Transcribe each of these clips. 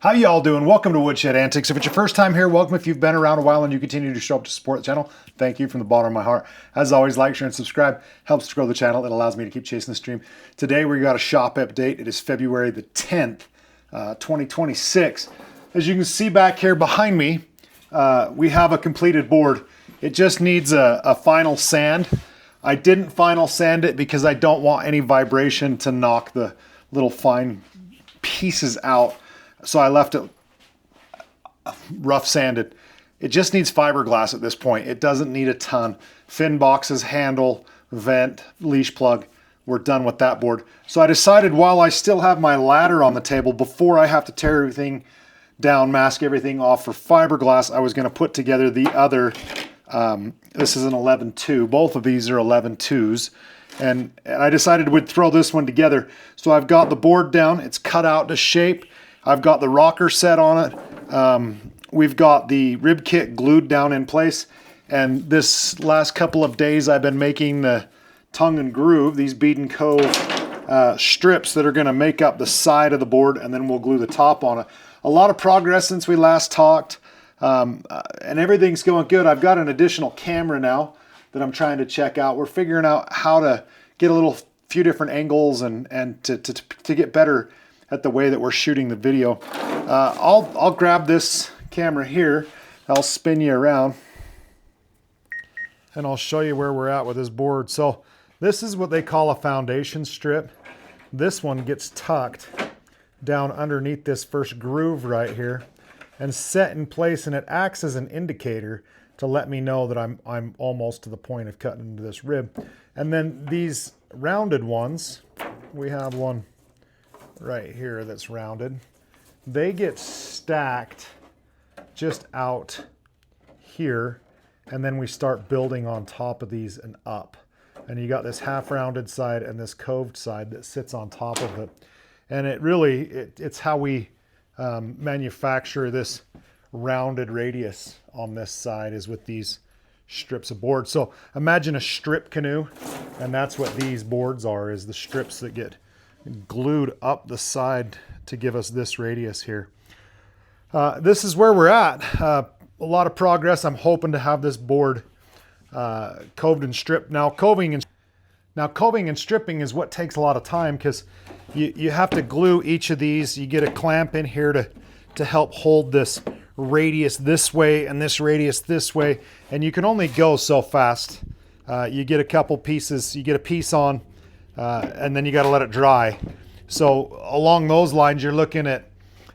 How y'all doing? Welcome to Woodshed Antics. If it's your first time here, welcome. If you've been around a while and you continue to show up to support the channel, thank you from the bottom of my heart. As always, like, share, and subscribe. Helps to grow the channel. It allows me to keep chasing the stream. Today we got a shop update. It is February the 10th, 2026. As you can see back here behind me, we have a completed board. It just needs a final sand. I didn't final sand it because I don't want any vibration to knock the little fine pieces out. So I left it rough sanded. It just needs fiberglass at this point. It doesn't need a ton. Fin boxes, handle, vent, leash plug. We're done with that board. So I decided while I still have my ladder on the table, before I have to tear everything down, mask everything off for fiberglass, I was going to put together the other, this is an 11-2. Both of these are 11-2s. And I decided we'd throw this one together. So I've got the board down. It's cut out to shape. I've got the rocker set on it. We've got the rib kit glued down in place. And this last couple of days I've been making the tongue and groove, these Bead & Co. strips that are going to make up the side of the board, and then we'll glue the top on it. A lot of progress since we last talked, and everything's going good. I've got an additional camera now that I'm trying to check out. We're figuring out how to get a few different angles and to get better at the way that we're shooting the video. I'll grab this camera here. I'll spin you around and I'll show you where we're at with this board. So this is what they call a foundation strip. This one gets tucked down underneath this first groove right here and set in place, and it acts as an indicator to let me know that I'm almost to the point of cutting into this rib. And then these rounded ones, we have one right here that's rounded. They get stacked just out here, and then we start building on top of these and up. And you got this half rounded side and this coved side that sits on top of it. And it's how we manufacture this rounded radius on this side, is with these strips of board. So imagine a strip canoe, and that's what these boards are, is the strips that get glued up the side to give us this radius here. This is where we're at. A lot of progress. I'm hoping to have this board coved and stripped. Now coving and stripping is what takes a lot of time, because you have to glue each of these. You get a clamp in here to help hold this radius this way and this radius this way, and you can only go so fast. You get a couple pieces, you get a piece on, and then you got to let it dry. So along those lines, you're looking at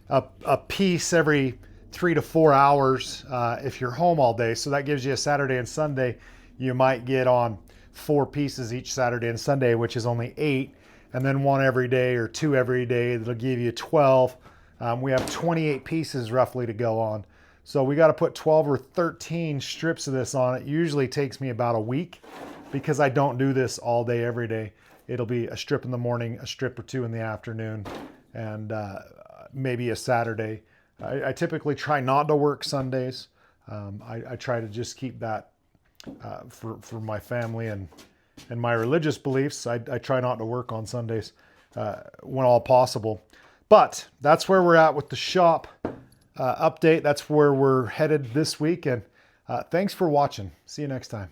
a piece every 3 to 4 hours if you're home all day. So that gives you a Saturday and Sunday. You might get on 4 pieces each Saturday and Sunday, which is only 8, and then 1 every day or 2 every day. That'll give you 12. We have 28 pieces roughly to go on. So we got to put 12 or 13 strips of this on. It usually takes me about a week, because I don't do this all day every day. It'll be a strip in the morning, a strip or 2 in the afternoon, and maybe a Saturday. I typically try not to work Sundays. I try to just keep that for my family and my religious beliefs. I try not to work on Sundays when all possible. But that's where we're at with the shop update. That's where we're headed this week. And thanks for watching. See you next time.